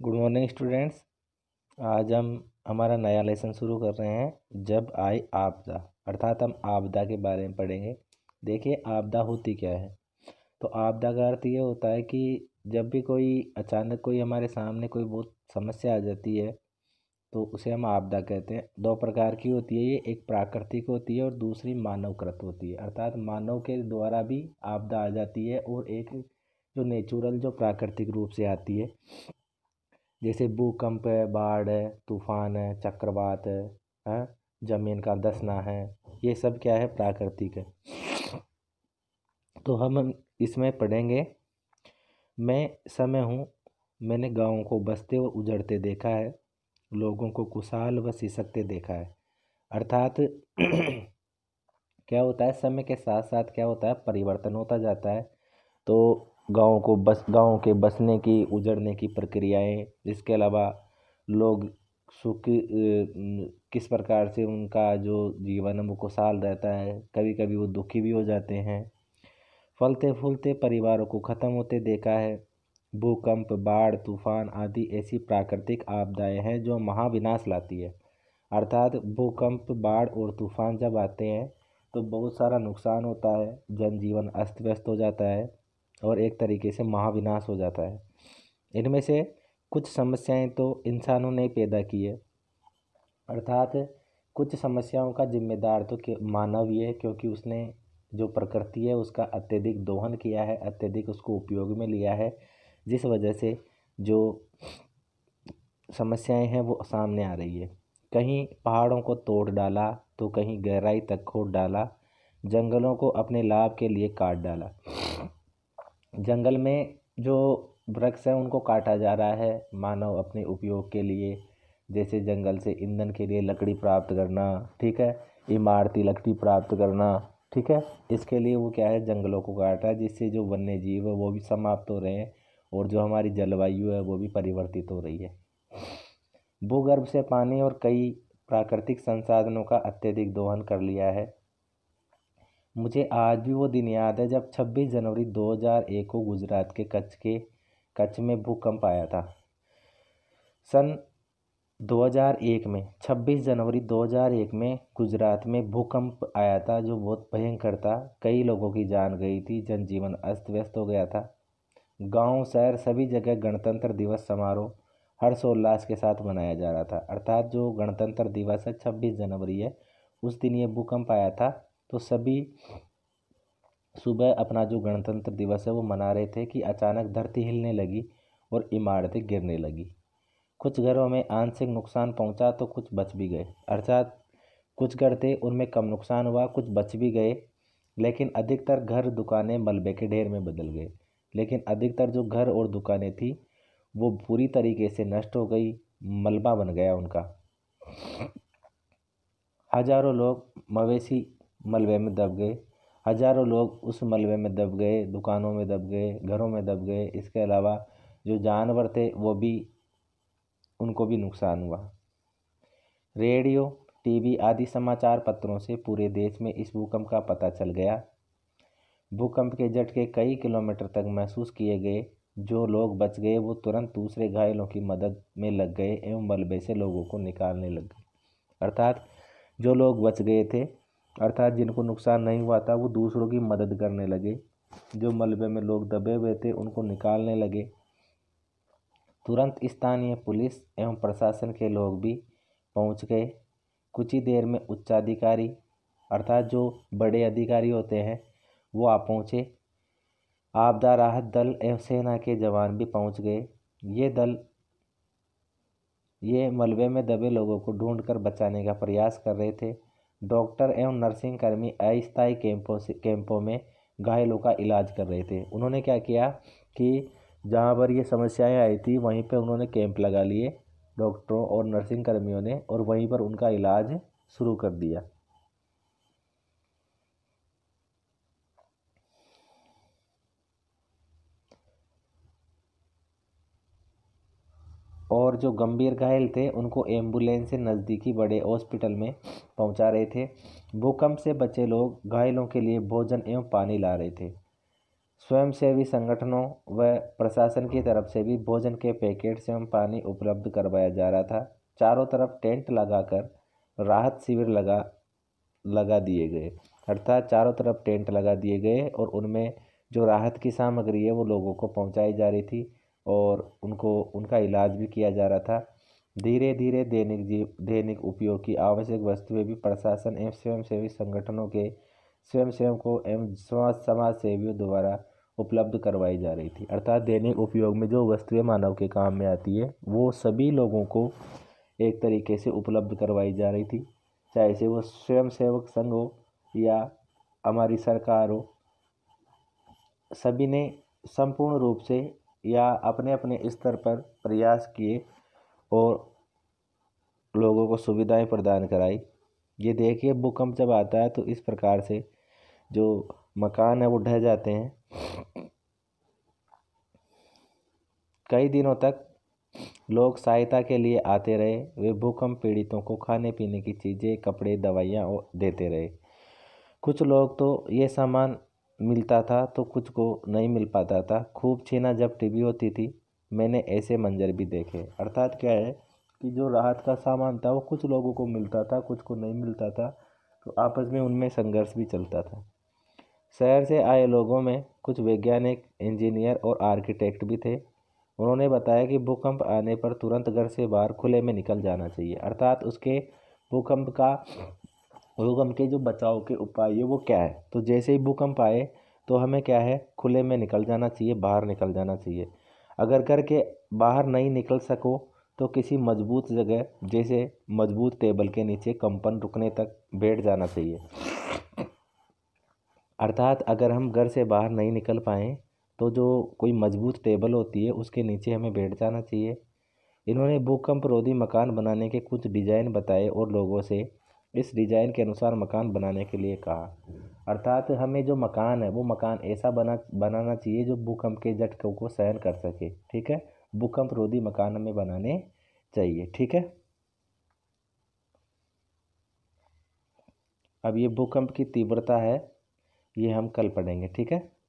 Good morning students. आज हम हमारा नया लेसन शुरू कर रहे हैं। जब आई आपदा, अर्थात हम आपदा के बारे में पढ़ेंगे। देखिए आपदा होती क्या है। तो आपदा का अर्थ ये होता है कि जब भी कोई अचानक कोई हमारे सामने कोई बहुत समस्या आ जाती है तो उसे हम आपदा कहते हैं। दो प्रकार की होती है ये, एक प्राकृतिक होती है और दूसरी मानवकृत होती है। अर्थात मानव के द्वारा भी आपदा आ जाती है और एक जो नेचुरल जो प्राकृतिक रूप से आती है, जैसे भूकंप है, बाढ़ है, तूफान है, चक्रवात है, हैं? जमीन का धंसना है। ये सब क्या है? प्राकृतिक है। तो हम इसमें पढ़ेंगे। मैं समय हूँ, मैंने गाँव को बसते और उजड़ते देखा है, लोगों को खुशहाल व सिसकते देखा है। अर्थात क्या होता है, समय के साथ साथ क्या होता है, परिवर्तन होता जाता है। तो गाँव के बसने की, उजड़ने की प्रक्रियाएं, इसके अलावा लोग सुख किस प्रकार से उनका जो जीवन है वो खुशहाल रहता है, कभी कभी वो दुखी भी हो जाते हैं। फलते फूलते परिवारों को ख़त्म होते देखा है। भूकंप, बाढ़, तूफान आदि ऐसी प्राकृतिक आपदाएं हैं जो महाविनाश लाती है। अर्थात भूकंप, बाढ़ और तूफान जब आते हैं तो बहुत सारा नुकसान होता है, जनजीवन अस्त व्यस्त हो जाता है और एक तरीके से महाविनाश हो जाता है। इनमें से कुछ समस्याएं तो इंसानों ने पैदा की है। अर्थात कुछ समस्याओं का जिम्मेदार तो मानव ही है, क्योंकि उसने जो प्रकृति है उसका अत्यधिक दोहन किया है, अत्यधिक उसको उपयोग में लिया है, जिस वजह से जो समस्याएं हैं वो सामने आ रही है। कहीं पहाड़ों को तोड़ डाला तो कहीं गहराई तक खोद डाला, जंगलों को अपने लाभ के लिए काट डाला। जंगल में जो वृक्ष हैं उनको काटा जा रहा है मानव अपने उपयोग के लिए, जैसे जंगल से ईंधन के लिए लकड़ी प्राप्त करना, ठीक है, इमारती लकड़ी प्राप्त करना, ठीक है। इसके लिए वो क्या है, जंगलों को काटा है, जिससे जो वन्य जीव है वो भी समाप्त हो रहे हैं और जो हमारी जलवायु है वो भी परिवर्तित हो रही है। भूगर्भ से पानी और कई प्राकृतिक संसाधनों का अत्यधिक दोहन कर लिया है। मुझे आज भी वो दिन याद है जब 26 जनवरी 2001 को गुजरात के कच्छ में भूकंप आया था। सन 2001 में 26 जनवरी 2001 में गुजरात में भूकंप आया था, जो बहुत भयंकर था। कई लोगों की जान गई थी, जनजीवन अस्त व्यस्त हो गया था। गांव, शहर, सभी जगह गणतंत्र दिवस समारोह हर्षोल्लास के साथ मनाया जा रहा था। अर्थात जो गणतंत्र दिवस है 26 जनवरी है, उस दिन ये भूकंप आया था। तो सभी सुबह अपना जो गणतंत्र दिवस है वो मना रहे थे कि अचानक धरती हिलने लगी और इमारतें गिरने लगी। कुछ घरों में आंशिक नुकसान पहुंचा तो कुछ बच भी गए। अर्थात कुछ घर थे उनमें कम नुकसान हुआ, कुछ बच भी गए, लेकिन अधिकतर घर, दुकानें मलबे के ढेर में बदल गए। लेकिन अधिकतर जो घर और दुकानें थी वो पूरी तरीके से नष्ट हो गई, मलबा बन गया उनका। हजारों लोग मवेशी मलबे में दब गए, हजारों लोग उस मलबे में दब गए, दुकानों में दब गए, घरों में दब गए। इसके अलावा जो जानवर थे वो भी, उनको भी नुकसान हुआ। रेडियो, टीवी आदि समाचार पत्रों से पूरे देश में इस भूकंप का पता चल गया। भूकंप के झटके कई किलोमीटर तक महसूस किए गए। जो लोग बच गए वो तुरंत दूसरे घायलों की मदद में लग गए एवं मलबे से लोगों को निकालने लग गए। अर्थात जो लोग बच गए थे, अर्थात जिनको नुकसान नहीं हुआ था, वो दूसरों की मदद करने लगे। जो मलबे में लोग दबे हुए थे उनको निकालने लगे। तुरंत स्थानीय पुलिस एवं प्रशासन के लोग भी पहुंच गए। कुछ ही देर में उच्चाधिकारी, अर्थात जो बड़े अधिकारी होते हैं, वो आ पहुँचे। आपदा राहत दल एवं सेना के जवान भी पहुंच गए। ये मलबे में दबे लोगों को ढूंढकर बचाने का प्रयास कर रहे थे। डॉक्टर एवं नर्सिंग कर्मी अस्थायी कैंपों में घायलों का इलाज कर रहे थे। उन्होंने क्या किया कि जहाँ पर ये समस्याएं आई थी वहीं पे उन्होंने कैंप लगा लिए, डॉक्टरों और नर्सिंग कर्मियों ने, और वहीं पर उनका इलाज शुरू कर दिया। और जो गंभीर घायल थे उनको एम्बुलेंस से नज़दीकी बड़े हॉस्पिटल में पहुंचा रहे थे। भूकंप से बचे लोग घायलों के लिए भोजन एवं पानी ला रहे थे। स्वयंसेवी संगठनों व प्रशासन की तरफ से भी भोजन के पैकेट्स एवं पानी उपलब्ध करवाया जा रहा था। चारों तरफ टेंट लगाकर राहत शिविर लगा दिए गए, अर्थात चारों तरफ टेंट लगा दिए गए और उनमें जो राहत की सामग्री है वो लोगों को पहुंचाई जा रही थी और उनका इलाज भी किया जा रहा था। धीरे धीरे दैनिक उपयोग की आवश्यक वस्तुएं भी प्रशासन एवं स्वयंसेवी संगठनों के स्वयंसेवकों एवं समाज सेवियों द्वारा उपलब्ध करवाई जा रही थी। अर्थात दैनिक उपयोग में जो वस्तुएं मानव के काम में आती है वो सभी लोगों को एक तरीके से उपलब्ध करवाई जा रही थी, चाहे से वो स्वयंसेवक संघ हो या हमारी सरकार हो। सभी ने संपूर्ण रूप से या अपने अपने स्तर पर प्रयास किए और लोगों को सुविधाएं प्रदान कराई। ये देखिए, भूकंप जब आता है तो इस प्रकार से जो मकान है वो ढह जाते हैं। कई दिनों तक लोग सहायता के लिए आते रहे। वे भूकंप पीड़ितों को खाने पीने की चीज़ें, कपड़े, दवाइयाँ देते रहे। कुछ लोग तो ये सामान मिलता था तो कुछ को नहीं मिल पाता था। खूब छीना झपटी भी होती थी। मैंने ऐसे मंजर भी देखे। अर्थात क्या है कि जो राहत का सामान था वो कुछ लोगों को मिलता था, कुछ को नहीं मिलता था, तो आपस में उनमें संघर्ष भी चलता था। शहर से आए लोगों में कुछ वैज्ञानिक, इंजीनियर और आर्किटेक्ट भी थे। उन्होंने बताया कि भूकंप आने पर तुरंत घर से बाहर खुले में निकल जाना चाहिए। अर्थात उसके भूकंप के जो बचाव के उपाय है वो क्या है, तो जैसे ही भूकंप आए तो हमें क्या है, खुले में निकल जाना चाहिए, बाहर निकल जाना चाहिए। अगर घर के बाहर नहीं निकल सको तो किसी मजबूत जगह, जैसे मजबूत टेबल के नीचे कंपन रुकने तक बैठ जाना चाहिए। अर्थात अगर हम घर से बाहर नहीं निकल पाएँ तो जो कोई मजबूत टेबल होती है उसके नीचे हमें बैठ जाना चाहिए। इन्होंने भूकंप रोधी मकान बनाने के कुछ डिजाइन बताए और लोगों से इस डिजाइन के अनुसार मकान बनाने के लिए कहा। अर्थात हमें जो मकान है वो मकान ऐसा बनाना चाहिए जो भूकंप के झटकों को सहन कर सके। ठीक है, भूकंप रोधी मकान हमें बनाने चाहिए। ठीक है, अब ये भूकंप की तीव्रता है, ये हम कल पढ़ेंगे। ठीक है।